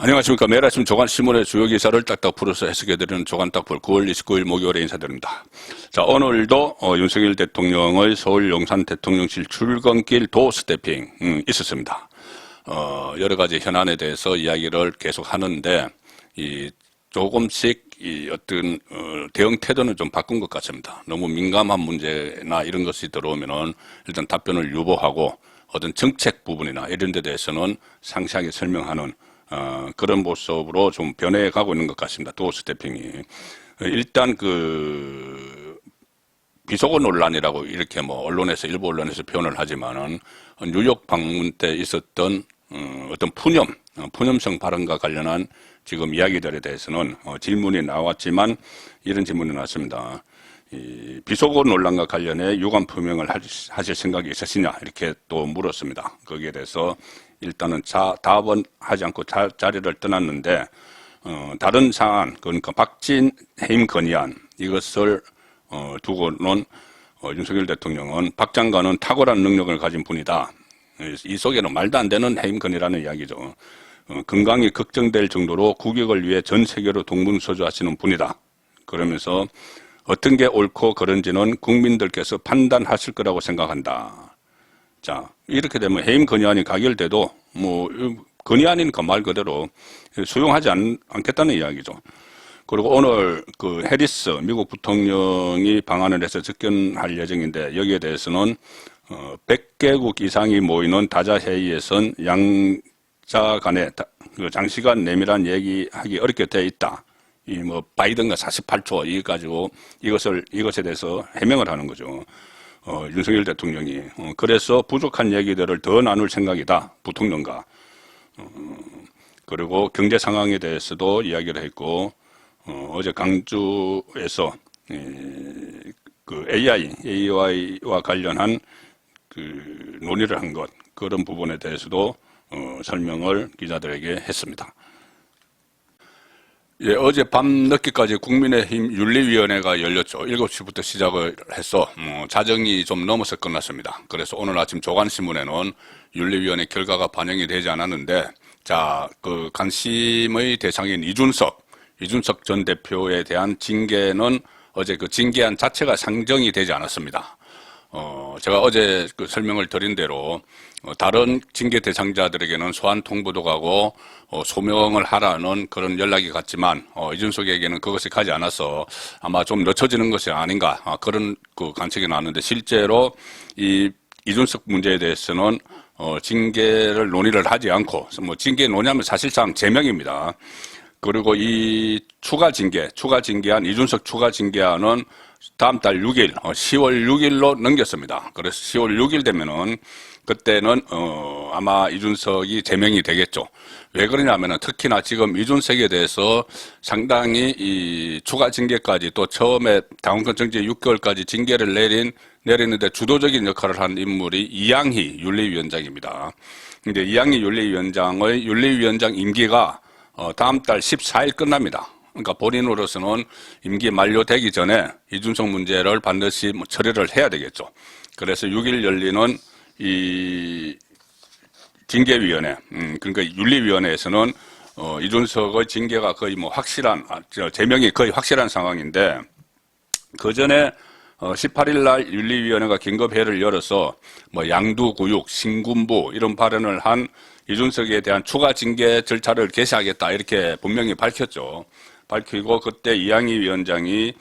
안녕하십니까. 매일 아침 조간신문의 주요 기사를 딱딱 풀어서 해석해드리는 조간딱풀 9월 29일 목요일에 인사드립니다. 자, 오늘도 윤석열 대통령의 서울 용산 대통령실 출근길 도스태핑 있었습니다. 여러 가지 현안에 대해서 이야기를 계속 하는데 조금씩 어떤 대응 태도는 좀 바꾼 것 같습니다. 너무 민감한 문제나 이런 것이 들어오면은 일단 답변을 유보하고 어떤 정책 부분이나 이런 데 대해서는 상세하게 설명하는 그런 모습으로 좀 변해가고 있는 것 같습니다. 도어스태핑이. 일단 비속어 논란이라고 이렇게 언론에서, 일부 언론에서 표현을 하지만은 뉴욕 방문 때 있었던 어떤 푸념성 발언과 관련한 지금 이야기들에 대해서는 질문이 나왔지만 이런 질문이 나왔습니다. 이 비속어 논란과 관련해 유감 표명을 하실 생각이 있으시냐 이렇게 또 물었습니다. 거기에 대해서 일단은 답은 하지 않고 자리를 떠났는데 다른 사안, 그러니까 박진 해임 건의안 이것을 두고는 윤석열 대통령은 박 장관은 탁월한 능력을 가진 분이다. 이 속에는 말도 안 되는 해임 건의라는 이야기죠. 건강이 걱정될 정도로 국익을 위해 전 세계로 동분서주하시는 분이다. 그러면서 어떤 게 옳고 그른지는 국민들께서 판단하실 거라고 생각한다. 자, 이렇게 되면 해임 건의안이 가결돼도 건의안이니까 말 그대로 수용하지 않겠다는 이야기죠. 그리고 오늘 해리스 미국 부통령이 방한을 해서 접견할 예정인데 여기에 대해서는 100개국 이상이 모이는 다자회의에선 양자 간에 장시간 내밀한 얘기하기 어렵게 되어 있다. 바이든과 48초 이것에 대해서 해명을 하는 거죠. 윤석열 대통령이. 그래서 부족한 얘기들을 더 나눌 생각이다. 부통령과. 그리고 경제 상황에 대해서도 이야기를 했고, 어제 강주에서 AI와 관련한 논의를 한 것, 그런 부분에 대해서도 설명을 기자들에게 했습니다. 예, 어젯밤 늦게까지 국민의힘 윤리위원회가 열렸죠. 7시부터 시작을 해서 자정이 좀 넘어서 끝났습니다. 그래서 오늘 아침 조간신문에는 윤리위원회 결과가 반영이 되지 않았는데, 자, 관심의 대상인 이준석 전 대표에 대한 징계는 어제 징계안 자체가 상정이 되지 않았습니다. 제가 어제 설명을 드린 대로 다른 징계 대상자들에게는 소환 통보도 가고 소명을 하라는 그런 연락이 갔지만 이준석에게는 그것이 가지 않아서 아마 좀 늦춰지는 것이 아닌가 그런 관측이 나왔는데 실제로 이준석 문제에 대해서는 징계를 논의를 하지 않고 징계 논의하면 사실상 제명입니다. 그리고 이 추가징계안 이준석 추가징계안은 다음 달 6일 10월 6일로 넘겼습니다. 그래서 10월 6일 되면은 그때는 아마 이준석이 제명이 되겠죠. 왜 그러냐면은 특히나 지금 이준석에 대해서 상당히 이 추가 징계까지 또 처음에 당원권 정지 6개월까지 징계를 내리는데 주도적인 역할을 한 인물이 이양희 윤리위원장입니다. 근데 이양희 윤리위원장의 윤리위원장 임기가 다음 달 14일 끝납니다. 그러니까 본인으로서는 임기 만료되기 전에 이준석 문제를 반드시 처리를 해야 되겠죠. 그래서 6일 열리는 이 징계위원회, 그러니까 윤리위원회에서는 이준석의 징계가 거의 제명이 거의 확실한 상황인데 그 전에 18일 날 윤리위원회가 긴급회의를 열어서 양두구육, 신군부 이런 발언을 한 이준석에 대한 추가 징계 절차를 개시하겠다 이렇게 분명히 밝혔죠. 밝히고 그때 이양희 위원장이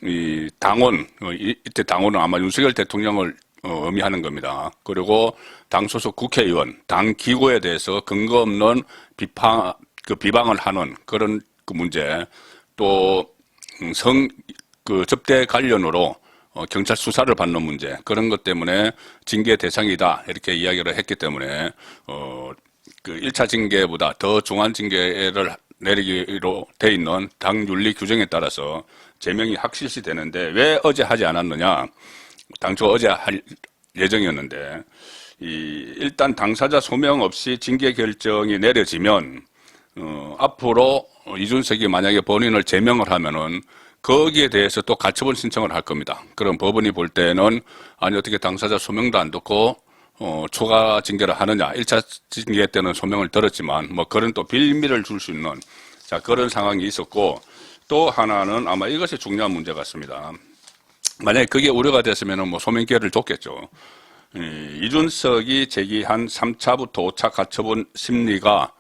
이때 당원은 아마 윤석열 대통령을 의미하는 겁니다. 그리고 당 소속 국회의원, 당 기구에 대해서 근거 없는 비방을 하는 그런 문제, 또 접대 관련으로 경찰 수사를 받는 문제, 그런 것 때문에 징계 대상이다 이렇게 이야기를 했기 때문에 1차 징계보다 더 중한 징계를 내리기로 돼 있는 당 윤리 규정에 따라서 제명이 확실시 되는데 왜 어제 하지 않았느냐? 당초 어제 할 예정이었는데 일단 당사자 소명 없이 징계 결정이 내려지면 앞으로 이준석이 만약에 본인을 제명을 하면은 거기에 대해서 또 가처분 신청을 할 겁니다. 그럼 법원이 볼 때는 아니 어떻게 당사자 소명도 안 듣고 추가 징계를 하느냐. 1차 징계 때는 소명을 들었지만, 뭐, 그런 또 빌미를 줄 수 있는, 자, 그런 상황이 있었고, 또 하나는 아마 이것이 중요한 문제 같습니다. 만약에 그게 우려가 됐으면 뭐 소명 기회를 줬겠죠. 이준석이 제기한 3차부터 5차 가처분 심리가,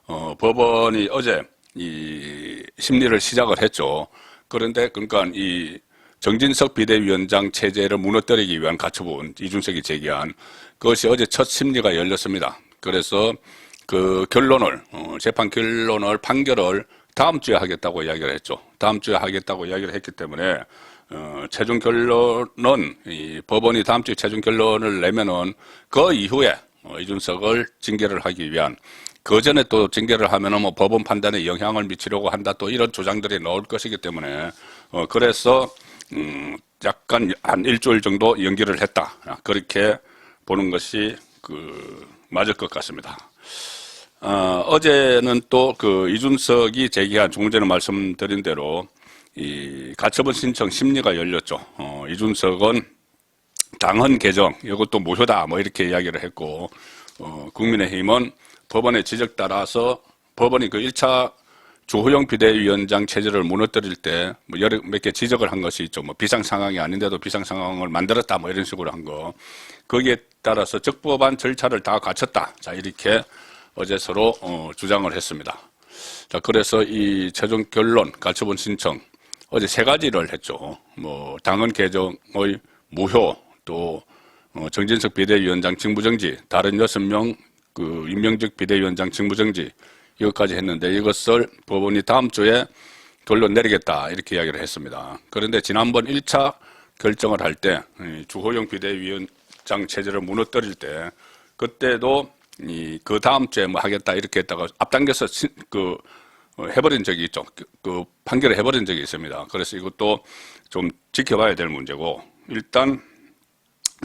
법원이 어제 이 심리를 시작을 했죠. 그런데 그러니까 이 정진석 비대위원장 체제를 무너뜨리기 위한 가처분, 이준석이 제기한 그것이 어제 첫 심리가 열렸습니다. 그래서 그 결론을, 재판 결론을, 판결을 다음 주에 하겠다고 이야기를 했죠. 다음 주에 하겠다고 이야기를 했기 때문에, 최종 결론은, 이 법원이 다음 주에 최종 결론을 내면은 그 이후에 이준석을 징계를 하기 위한, 그 전에 또 징계를 하면은 뭐 법원 판단에 영향을 미치려고 한다, 또 이런 주장들이 나올 것이기 때문에, 그래서, 약간 한 일주일 정도 연기를 했다. 그렇게 보는 것이 맞을 것 같습니다. 어제는 또 이준석이 제기한, 조금 전에 말씀드린 대로 이 가처분 신청 심리가 열렸죠. 이준석은 당헌 개정, 이것도 무효다, 뭐 이렇게 이야기를 했고, 국민의힘은 법원의 지적 따라서 법원이 그 1차 주호영 비대위원장 체제를 무너뜨릴 때 뭐 여러 몇 개 지적을 한 것이 있죠. 뭐 비상 상황이 아닌데도 비상 상황을 만들었다, 뭐 이런 식으로 한 거. 거기에 따라서 적법한 절차를 다 갖췄다. 자, 이렇게 어제 서로 주장을 했습니다. 자, 그래서 이 최종 결론 가처분 신청 어제 세 가지를 했죠. 뭐 당헌 개정의 무효, 또 정진석 비대위원장 직무정지, 다른 6명 임명직 비대위원장 직무정지, 이것까지 했는데 이것을 법원이 다음 주에 결론 내리겠다, 이렇게 이야기를 했습니다. 그런데 지난번 1차 결정을 할 때 주호영 비대위원장 체제를 무너뜨릴 때 그때도 그 다음 주에 뭐 하겠다 이렇게 했다가 앞당겨서 해버린 적이 있죠. 그 판결을 해버린 적이 있습니다. 그래서 이것도 좀 지켜봐야 될 문제고, 일단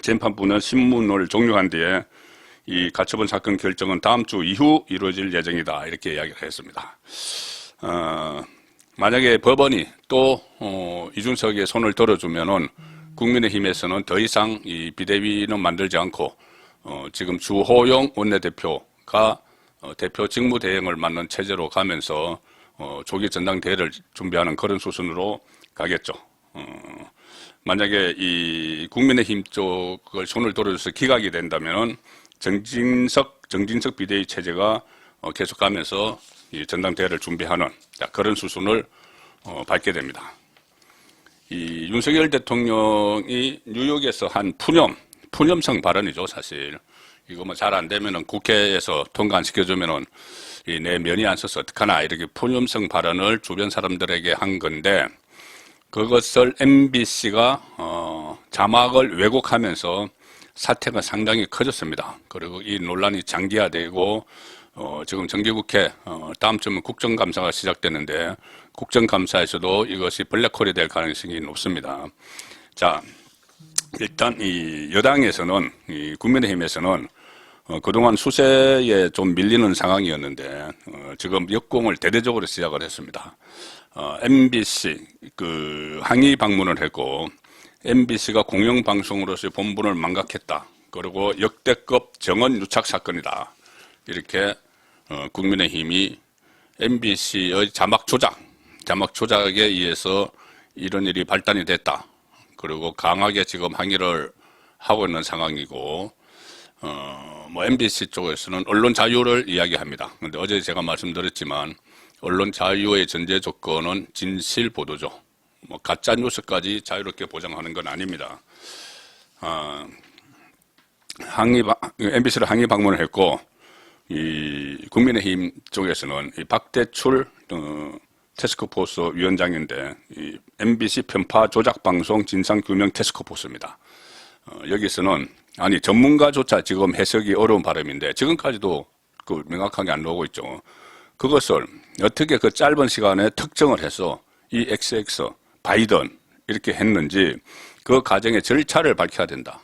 재판부는 신문을 종료한 뒤에 이 가처분 사건 결정은 다음 주 이후 이루어질 예정이다, 이렇게 이야기를 했습니다. 만약에 법원이 또 이준석의 손을 들어주면은 국민의힘에서는 더 이상 이 비대위는 만들지 않고 지금 주호영 원내대표가 대표 직무 대행을 맡는 체제로 가면서 조기 전당대회를 준비하는 그런 수순으로 가겠죠. 만약에 이 국민의힘 쪽을 손을 들어줘서 기각이 된다면은 정진석 비대위 체제가 계속 가면서 이 전당대회를 준비하는 그런 수순을 밟게 됩니다. 이 윤석열 대통령이 뉴욕에서 한 푸념성 발언이죠, 사실. 이거 뭐 잘 안 되면은 국회에서 통과 안 시켜주면은 내 면이 안 서서 어떡하나, 이렇게 푸념성 발언을 주변 사람들에게 한 건데, 그것을 MBC가 자막을 왜곡하면서 사태가 상당히 커졌습니다. 그리고 이 논란이 장기화되고 지금 정기국회 다음 주면 국정감사가 시작되는데 국정감사에서도 이것이 블랙홀이 될 가능성이 높습니다. 자, 일단 이 여당에서는, 이 국민의힘에서는 그동안 수세에 좀 밀리는 상황이었는데 지금 역공을 대대적으로 시작을 했습니다. MBC 항의 방문을 했고, MBC가 공영방송으로서의 본분을 망각했다. 그리고 역대급 정원 유착 사건이다. 이렇게 국민의힘이 MBC의 자막 조작에 의해서 이런 일이 발단이 됐다. 그리고 강하게 지금 항의를 하고 있는 상황이고, 뭐 MBC 쪽에서는 언론 자유를 이야기합니다. 그런데 어제 제가 말씀드렸지만 언론 자유의 전제 조건은 진실 보도죠. 뭐 가짜 뉴스까지 자유롭게 보장하는 건 아닙니다. MBC를 항의 방문을 했고, 이 국민의힘 쪽에서는 이 박대출 태스크포스 위원장인데, 이 MBC 편파 조작 방송 진상 규명 태스크포스입니다. 여기서는 전문가조차 지금 해석이 어려운 발음인데 지금까지도 명확하게 안 나오고 있죠. 그것을 어떻게 그 짧은 시간에 특정을 해서 이 XX 바이든 이렇게 했는지 그 과정의 절차를 밝혀야 된다.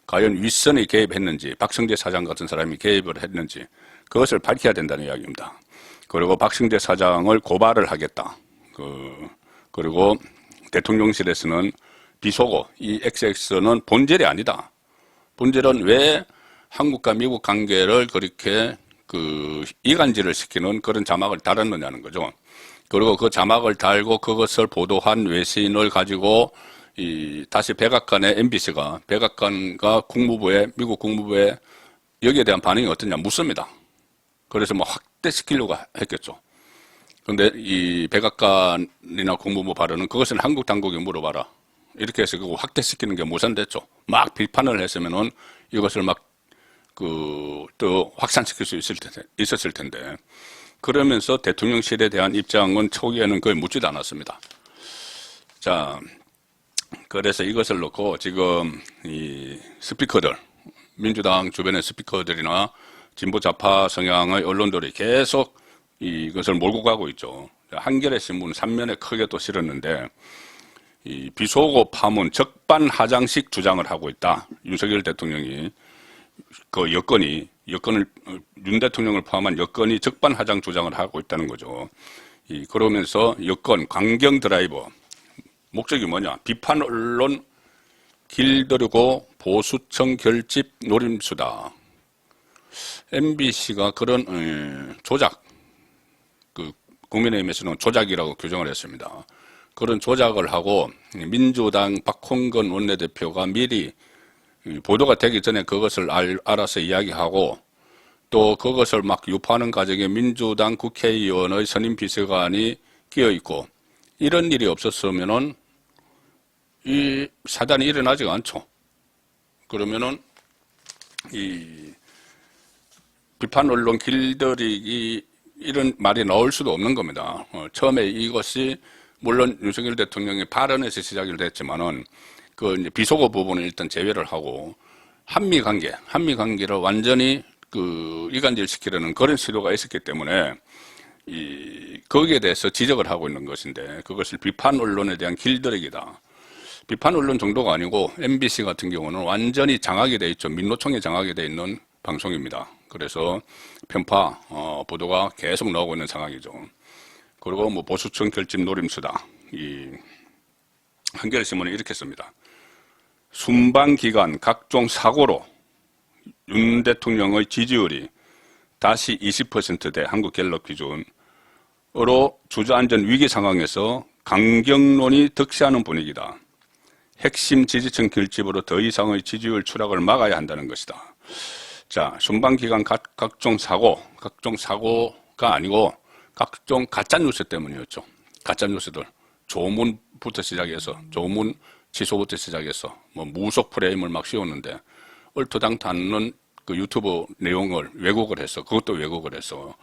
과연 윗선이 개입했는지, 박성재 사장 같은 사람이 개입을 했는지 그것을 밝혀야 된다는 이야기입니다. 그리고 박성재 사장을 고발을 하겠다. 그리고 대통령실에서는 비속어, 이 XX는 본질이 아니다. 본질은 왜 한국과 미국 관계를 그렇게 이간질을 시키는 그런 자막을 달았느냐는 거죠. 그리고 그 자막을 달고 그것을 보도한 외신을 가지고 다시 백악관의 MBC가 백악관과 미국 국무부에 여기에 대한 반응이 어떠냐 묻습니다. 그래서 뭐 확대시키려고 했겠죠. 그런데 이 백악관이나 국무부 발언은 그것은 한국 당국에 물어봐라. 이렇게 해서 그거 확대시키는 게 무산됐죠. 막 비판을 했으면은 이것을 또 확산시킬 수 있었을 텐데. 그러면서 대통령실에 대한 입장은 초기에는 거의 묻지도 않았습니다. 자, 그래서 이것을 놓고 지금 이 스피커들, 민주당 주변의 스피커들이나 진보 좌파 성향의 언론들이 계속 이것을 몰고 가고 있죠. 한겨레 신문 3면에 크게 또 실었는데, 이 비속어 파문 적반하장식 주장을 하고 있다. 윤석열 대통령이 윤 대통령을 포함한 여건이 적반하장 주장을 하고 있다는 거죠. 그러면서 여건 강경 드라이버 목적이 뭐냐? 비판 언론 길들이고 보수청 결집 노림수다. MBC가 그런 조작, 국민의힘에서는 조작이라고 규정을 했습니다. 그런 조작을 하고 민주당 박홍근 원내대표가 미리 보도가 되기 전에 그것을 알아서 이야기하고 또 그것을 막 유포하는 과정에 민주당 국회의원의 선임 비서관이 끼어있고 이런 일이 없었으면은 이 사단이 일어나지가 않죠. 그러면은 이 비판 언론 길들이기 이런 말이 나올 수도 없는 겁니다. 처음에 이것이 물론 윤석열 대통령의 발언에서 시작이 됐지만은 이제 비속어 부분을 일단 제외를 하고 한미 관계를 완전히 이간질시키려는 그런 시도가 있었기 때문에 거기에 대해서 지적을 하고 있는 것인데 그것을 비판 언론에 대한 길들이기다. 비판 언론 정도가 아니고 MBC 같은 경우는 완전히 장악이 돼 있죠. 민노총에 장악이 돼 있는 방송입니다. 그래서 편파 보도가 계속 나오고 있는 상황이죠. 그리고 뭐 보수청 결집 노림수다. 한겨레 신문은 이렇게 씁니다. 순방 기간 각종 사고로 윤 대통령의 지지율이 다시 20%대 한국갤럽 기준으로 주저앉은 위기 상황에서 강경론이 득세하는 분위기다. 핵심 지지층 결집으로 더 이상의 지지율 추락을 막아야 한다는 것이다. 자, 순방 기간 각종 사고가 아니고 각종 가짜뉴스 때문이었죠. 가짜뉴스들. 조문부터 시작해서, 조문 취소부터 시작해서, 무속 프레임을 막 씌웠는데, 얼토당토 않는 그 유튜브 내용을 왜곡을 했어. 그것도 왜곡을 했어.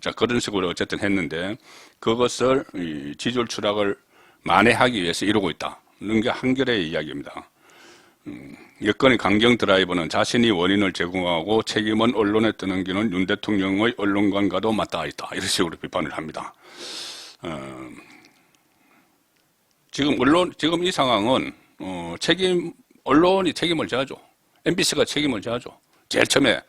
자, 그런 식으로 어쨌든 했는데, 그것을 지지율 추락을 만회하기 위해서 이러고 있다는 게 한겨레의 이야기입니다. 여건의 강경 드라이버는 자신이 원인을 제공하고 책임은 언론에 떠넘기는 윤 대통령의 언론관과도 맞닿아 있다. 이런 식으로 비판을 합니다. 지금 이 상황은, 언론이 책임을 져야죠. MBC가 책임을 져야죠. 제일 처음에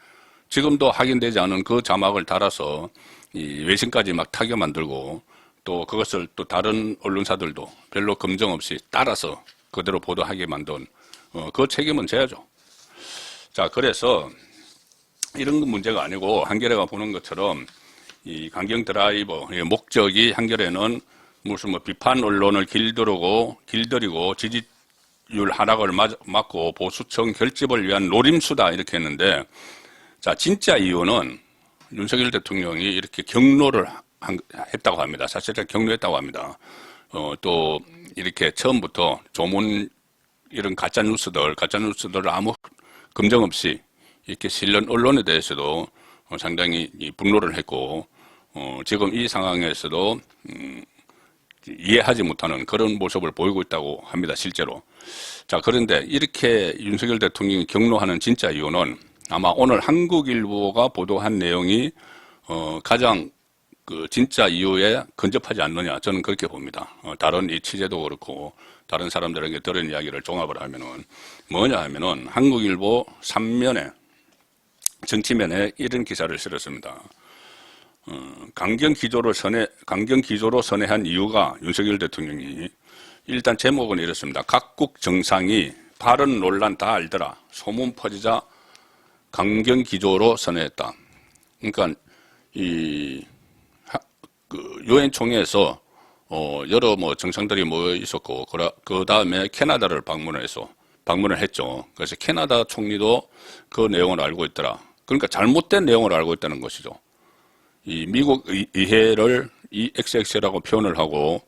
지금도 확인되지 않은 그 자막을 달아서 이 외신까지 막 타겨 만들고 또 그것을 또 다른 언론사들도 별로 검증 없이 따라서 그대로 보도하게 만든 그 책임은 져야죠. 자, 그래서 이런 건 문제가 아니고 한겨레가 보는 것처럼 이 강경 드라이버의 목적이 한겨레는 무슨 비판 언론을 길들이고 지지율 하락을 막고 보수청 결집을 위한 노림수다 이렇게 했는데 자, 진짜 이유는 윤석열 대통령이 이렇게 경로를 했다고 합니다. 사실은 경로했다고 합니다. 또 이렇게 처음부터 조문 이런 가짜뉴스들 아무 검증 없이 이렇게 실는 언론에 대해서도 상당히 분노를 했고, 지금 이 상황에서도, 이해하지 못하는 그런 모습을 보이고 있다고 합니다, 실제로. 자, 그런데 이렇게 윤석열 대통령이 경로하는 진짜 이유는 아마 오늘 한국일보가 보도한 내용이, 가장 진짜 이유에 근접하지 않느냐, 저는 그렇게 봅니다. 다른 이 취재도 그렇고, 다른 사람들에게 들은 이야기를 종합을 하면은 뭐냐 하면은 한국일보 3면에 정치면에 이런 기사를 실었습니다. 강경 기조로 선회한 이유가 윤석열 대통령이 일단 제목은 이렇습니다. 각국 정상이 발언 논란 다 알더라. 소문 퍼지자 강경 기조로 선회했다. 그러니까 유엔 총회에서 여러 뭐 정상들이 모여 있었고 그 다음에 캐나다를 방문을 했죠. 그래서 캐나다 총리도 그 내용을 알고 있더라. 그러니까 잘못된 내용을 알고 있다는 것이죠. 이 미국 의회를 이 XX라고 표현을 하고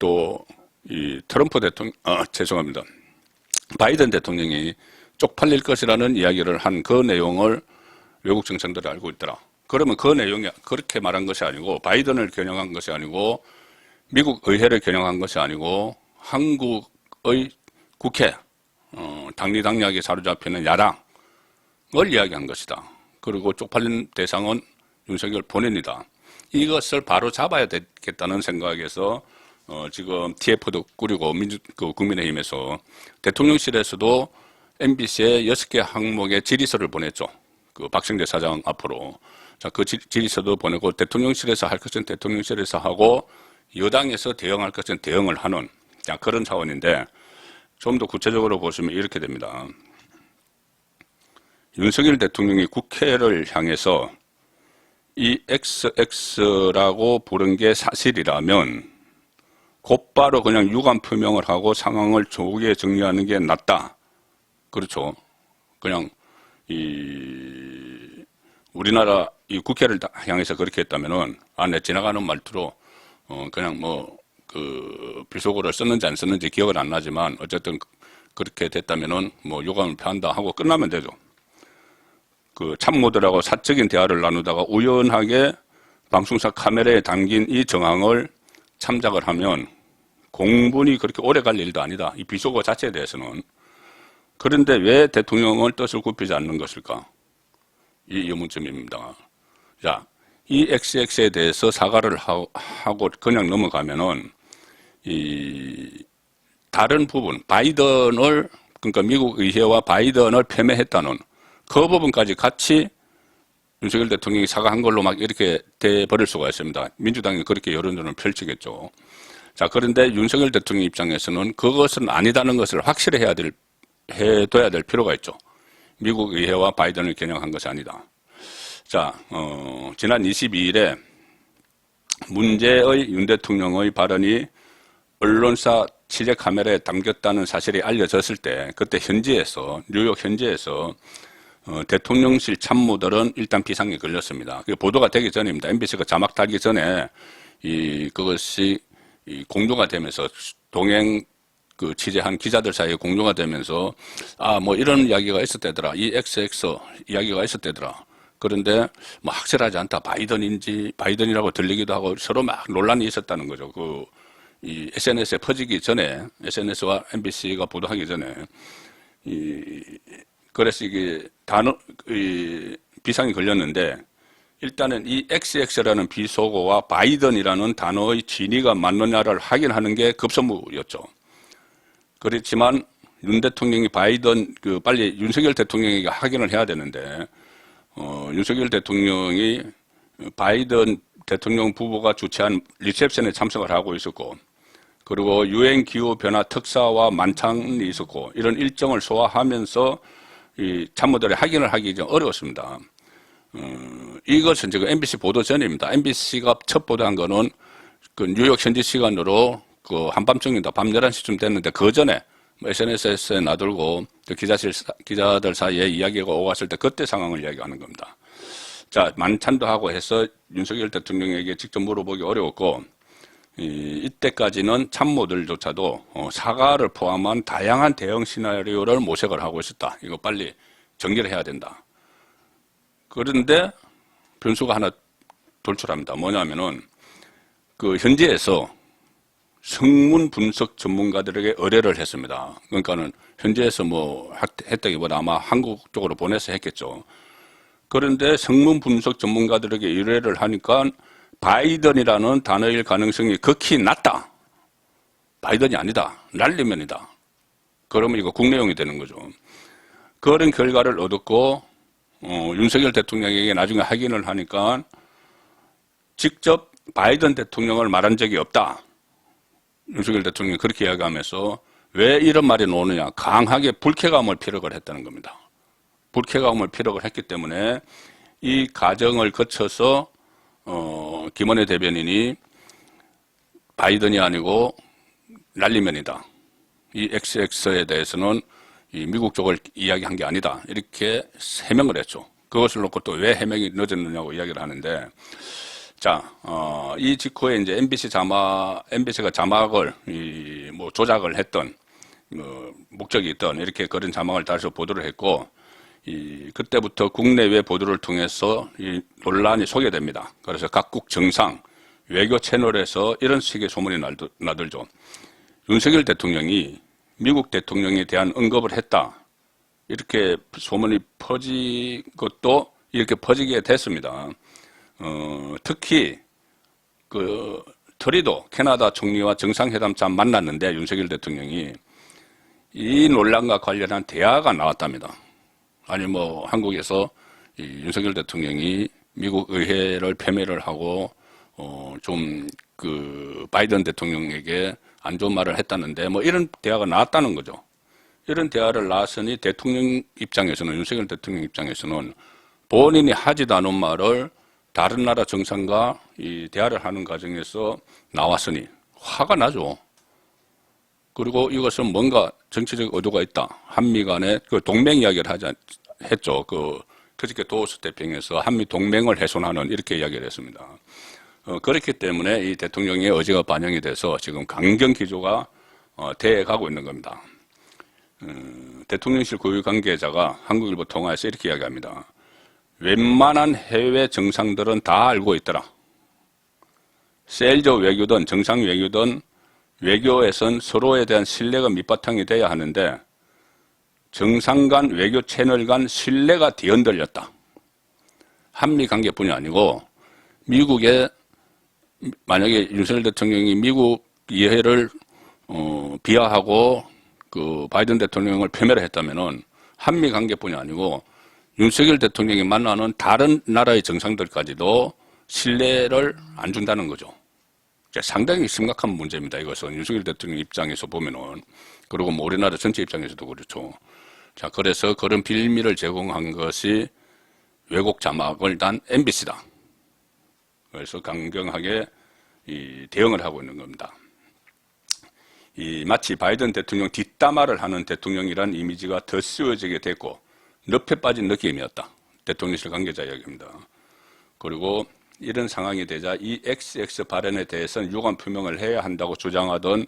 또 이 트럼프 대통령, 죄송합니다. 바이든 대통령이 쪽팔릴 것이라는 이야기를 한 그 내용을 외국 정상들이 알고 있더라. 그러면 그 내용이 그렇게 말한 것이 아니고 바이든을 겨냥한 것이 아니고 미국 의회를 겨냥한 것이 아니고 한국의 국회, 당리당략에 사로잡히는 야당을 이야기한 것이다. 그리고 쪽팔린 대상은 윤석열 본인이다. 이것을 바로 잡아야 되겠다는 생각에서 지금 TF도 꾸리고 국민의힘에서 대통령실에서도 MBC에 6개 항목의 질의서를 보냈죠. 그 박성재 사장 앞으로. 자, 그 질의서도 보내고 대통령실에서 할 것은 대통령실에서 하고 여당에서 대응할 것은 대응을 하는 그런 차원인데 좀 더 구체적으로 보시면 이렇게 됩니다. 윤석열 대통령이 국회를 향해서 이 XX라고 부른 게 사실이라면 곧바로 그냥 유감 표명을 하고 상황을 조기에 정리하는 게 낫다. 그렇죠. 그냥 우리나라 이 국회를 향해서 그렇게 했다면은 내 지나가는 말투로 그냥 비속어를 썼는지 안 썼는지 기억은 안 나지만 어쨌든 그렇게 됐다면은 유감을 표한다 하고 끝나면 되죠. 그 참모들하고 사적인 대화를 나누다가 우연하게 방송사 카메라에 담긴 이 정황을 참작을 하면 공분이 그렇게 오래 갈 일도 아니다. 이 비속어 자체에 대해서는. 그런데 왜 대통령을 뜻을 굽히지 않는 것일까? 이 의문점입니다. 자, 이 XX에 대해서 사과를 하고 그냥 넘어가면은 다른 부분, 그러니까 미국 의회와 바이든을 폄훼했다는 그 부분까지 같이 윤석열 대통령이 사과한 걸로 막 이렇게 돼버릴 수가 있습니다. 민주당이 그렇게 여론전을 펼치겠죠. 자, 그런데 윤석열 대통령 입장에서는 그것은 아니다는 것을 확실히 해둬야 될 필요가 있죠. 미국 의회와 바이든을 겨냥한 것이 아니다. 자, 지난 22일에 문제의 윤 대통령의 발언이 언론사 취재 카메라에 담겼다는 사실이 알려졌을 때 그때 뉴욕 현지에서 대통령실 참모들은 일단 비상에 걸렸습니다. 그게 보도가 되기 전입니다. MBC가 자막 달기 전에 그것이 공조가 되면서 동행 취재한 기자들 사이에 공조가 되면서 이런 이야기가 있었대더라. 이 XX 이야기가 있었대더라. 그런데 확실하지 않다. 바이든이라고 들리기도 하고 서로 막 논란이 있었다는 거죠. 이 SNS에 퍼지기 전에 SNS와 MBC가 보도하기 전에 그래서 이게 비상이 걸렸는데 일단은 이 XX라는 비속어와 바이든이라는 단어의 진위가 맞느냐를 확인하는 게 급선무였죠. 그렇지만 윤 대통령이 빨리 윤석열 대통령에게 확인을 해야 되는데 윤석열 대통령이 바이든 대통령 부부가 주최한 리셉션에 참석을 하고 있었고 그리고 유엔 기후변화 특사와 만찬이 있었고 이런 일정을 소화하면서 이 참모들의 확인을 하기 좀 어려웠습니다. 이것은 지금 MBC 보도 전입니다. MBC가 첫 보도한 거는 그 뉴욕 현지 시간으로 한밤중입니다. 밤 11시쯤 됐는데 그 전에 SNS에 놔두고 기자들 사이에 이야기가 오갔을 때 그때 상황을 이야기하는 겁니다. 자, 만찬도 하고 해서 윤석열 대통령에게 직접 물어보기 어려웠고 이때까지는 참모들조차도 사과를 포함한 다양한 대응 시나리오를 모색을 하고 있었다. 이거 빨리 정리를 해야 된다. 그런데 변수가 하나 돌출합니다. 뭐냐면은 현지에서 성문 분석 전문가들에게 의뢰를 했습니다. 그러니까는 현지에서 했다기보다 아마 한국 쪽으로 보내서 했겠죠. 그런데 성문 분석 전문가들에게 의뢰를 하니까 바이든이라는 단어일 가능성이 극히 낮다. 바이든이 아니다. 날리면이다. 그러면 이거 국내용이 되는 거죠. 그런 결과를 얻었고 윤석열 대통령에게 나중에 확인을 하니까 직접 바이든 대통령을 말한 적이 없다. 윤석열 대통령이 그렇게 이야기하면서 왜 이런 말이 나오느냐? 강하게 불쾌감을 피력을 했다는 겁니다. 불쾌감을 피력을 했기 때문에 이 과정을 거쳐서 김원혜 대변인이 바이든이 아니고 날리면이다. 이 XX에 대해서는 이 미국 쪽을 이야기한 게 아니다. 이렇게 해명을 했죠. 그것을 놓고 또 왜 해명이 늦었느냐고 이야기를 하는데, 자, 이 직후에 이제 MBC가 자막을 뭐 조작을 했던 목적이 있던 이렇게 그런 자막을 달아서 보도를 했고, 그때부터 국내외 보도를 통해서 이 논란이 소개됩니다. 그래서 각국 정상, 외교 채널에서 이런 식의 소문이 나들죠. 윤석열 대통령이 미국 대통령에 대한 언급을 했다. 이렇게 소문이 퍼진 것도 이렇게 퍼지게 됐습니다. 특히 트리도 캐나다 총리와 정상회담 참 만났는데 윤석열 대통령이 이 논란과 관련한 대화가 나왔답니다. 아니 뭐 한국에서 이 윤석열 대통령이 미국 의회를 폄훼를 하고 좀 바이든 대통령에게 안 좋은 말을 했다는데 뭐 이런 대화가 나왔다는 거죠. 이런 대화를 나왔으니 대통령 입장에서는 윤석열 대통령 입장에서는 본인이 하지도 않은 말을 다른 나라 정상과 이 대화를 하는 과정에서 나왔으니 화가 나죠. 그리고 이것은 뭔가 정치적 의도가 있다. 한미 간에 동맹 이야기를 했죠. 그저께 도어스 태평에서 한미 동맹을 훼손하는 이렇게 이야기를 했습니다. 그렇기 때문에 이 대통령의 의지가 반영이 돼서 지금 강경 기조가 돼가고 있는 겁니다. 대통령실 고위 관계자가 한국일보 통화에서 이렇게 이야기합니다. 웬만한 해외 정상들은 다 알고 있더라. 세일즈 외교든 정상 외교든 외교에선 서로에 대한 신뢰가 밑바탕이 돼야 하는데 정상 간 외교 채널 간 신뢰가 뒤흔들렸다. 한미 관계뿐이 아니고 미국의 만약에 윤석열 대통령이 미국 이해를 비하하고 바이든 대통령을 폄훼를 했다면은 한미 관계뿐이 아니고 윤석열 대통령이 만나는 다른 나라의 정상들까지도 신뢰를 안 준다는 거죠. 상당히 심각한 문제입니다. 이것은 윤석열 대통령 입장에서 보면은 그리고 뭐 우리나라 전체 입장에서도 그렇죠. 자, 그래서 그런 빌미를 제공한 것이 왜곡 자막을 단 MBC다. 그래서 강경하게 대응을 하고 있는 겁니다. 마치 바이든 대통령 뒷담화를 하는 대통령이란 이미지가 더 씌워지게 됐고 늪에 빠진 느낌이었다. 대통령실 관계자 이야기입니다. 그리고 이런 상황이 되자 이 XX 발언에 대해서는 유감 표명을 해야 한다고 주장하던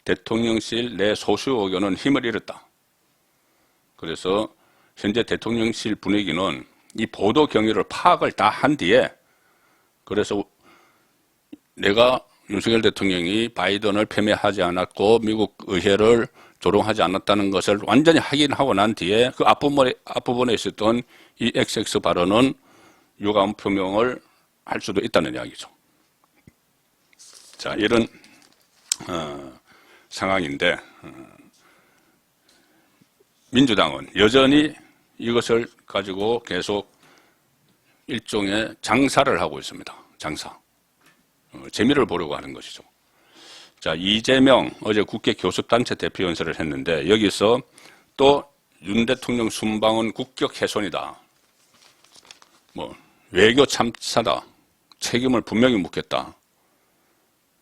대통령실 내 소수 의견은 힘을 잃었다. 그래서 현재 대통령실 분위기는 이 보도 경위를 파악을 다 한 뒤에 그래서 내가 윤석열 대통령이 바이든을 폄훼하지 않았고 미국 의회를 조롱하지 않았다는 것을 완전히 확인하고 난 뒤에 그 앞부분에 있었던 이 XX 발언은 유감 표명을 할 수도 있다는 이야기죠. 자, 이런 상황인데 민주당은 여전히 이것을 가지고 계속 일종의 장사를 하고 있습니다. 장사. 재미를 보려고 하는 것이죠. 자, 이재명 어제 국회 교섭단체 대표 연설을 했는데 여기서 또 윤 대통령 순방은 국격 훼손이다. 뭐 외교 참사다. 책임을 분명히 묻겠다.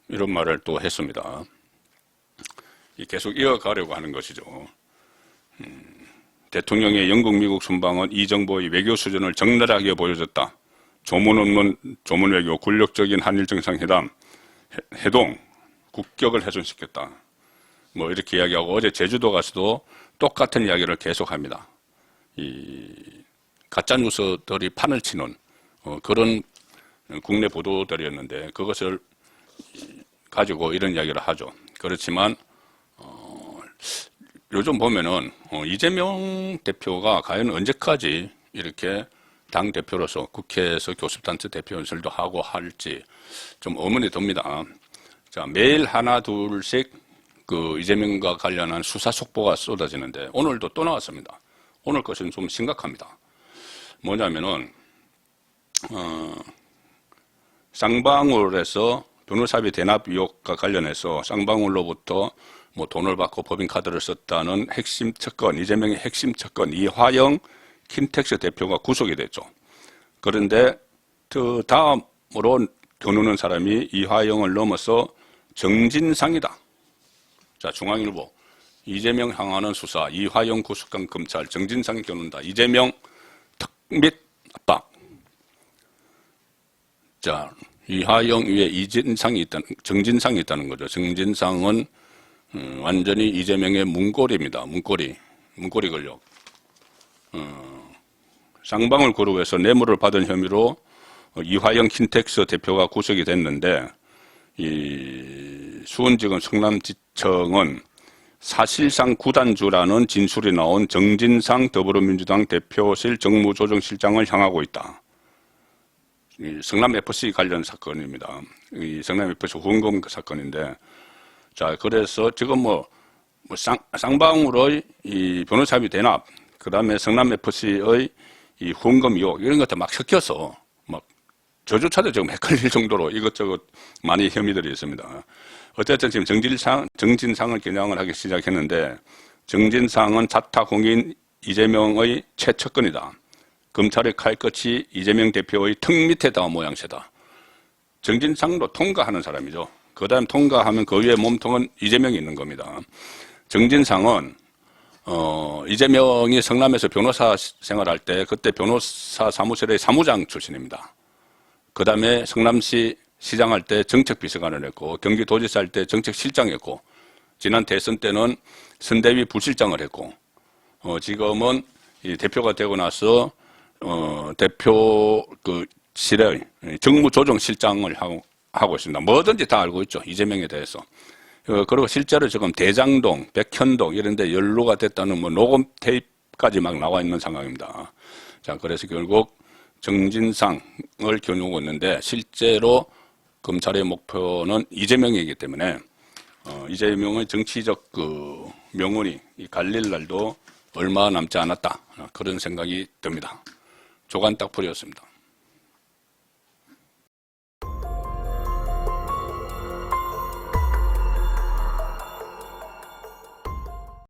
이런 말을 또 했습니다. 계속 이어가려고 하는 것이죠. 대통령의 영국 미국 순방은 이 정부의 외교 수준을 적나라하게 보여줬다. 조문 없는 조문 외교, 굴욕적인 한일 정상회담, 해동, 국격을 훼손시켰다. 뭐 이렇게 이야기하고 어제 제주도 가서도 똑같은 이야기를 계속합니다. 가짜 뉴스들이 판을 치는 그런 국내 보도들이었는데 그것을 가지고 이런 이야기를 하죠. 그렇지만 요즘 보면은 이재명 대표가 과연 언제까지 이렇게 당 대표로서 국회에서 교섭단체 대표 연설도 하고 할지 좀 의문이 듭니다. 자, 매일 하나 둘씩 이재명과 관련한 수사 속보가 쏟아지는데 오늘도 또 나왔습니다. 오늘 것은 좀 심각합니다. 뭐냐면은 쌍방울에서 변호사비 대납 의혹과 관련해서 쌍방울로부터 뭐 돈을 받고 법인카드를 썼다는 핵심 척건, 이재명의 핵심 척건 이화영 킨텍스 대표가 구속이 됐죠. 그런데 그 다음으로 겨누는 사람이 이화영을 넘어서 정진상이다. 자, 중앙일보. 이재명 향하는 수사, 이화영 구속한 검찰, 정진상이 겨눈다. 이재명 특 및 압박. 자, 이화영 위에 정진상이 있다는 거죠. 정진상은 완전히 이재명의 문고리입니다. 문고리 권력. 쌍방울 그룹에서 뇌물을 받은 혐의로 이화영 킨텍스 대표가 구속이 됐는데, 이 수원지검 성남지청은 사실상 구단주라는 진술이 나온 정진상 더불어민주당 대표실 정무조정실장을 향하고 있다. 이 성남FC 관련 사건입니다. 이 성남FC 후원금 사건인데, 자, 그래서 지금 쌍방울의 이 변호사비 대납, 그 다음에 성남FC의 이 후원금 의혹, 이런 것들 막 섞여서 저조차도 지금 헷갈릴 정도로 이것저것 많이 혐의들이 있습니다. 어쨌든 지금 정진상을 겨냥을 하기 시작했는데, 정진상은 자타공인 이재명의 최측근이다. 검찰의 칼끝이 이재명 대표의 턱 밑에 닿은 모양새다. 정진상도 통과하는 사람이죠. 그 다음 통과하면 그 위에 몸통은 이재명이 있는 겁니다. 정진상은 이재명이 성남에서 변호사 생활할 때 그때 변호사 사무실의 사무장 출신입니다. 그 다음에 성남시 시장할 때 정책비서관을 했고, 경기도지사 할 때 정책실장했고, 지난 대선 때는 선대위 부실장을 했고, 지금은 이 대표가 되고 나서 대표실의 정무조정실장을 하고 있습니다. 뭐든지 다 알고 있죠. 이재명에 대해서. 그리고 실제로 지금 대장동, 백현동 이런 데 연루가 됐다는 녹음 테이프까지 막 나와 있는 상황입니다. 자, 그래서 결국 정진상을 겨누고 있는데, 실제로 검찰의 목표는 이재명이기 때문에 이재명의 정치적 명운이 갈릴 날도 얼마 남지 않았다. 그런 생각이 듭니다. 조간 딱풀이었습니다.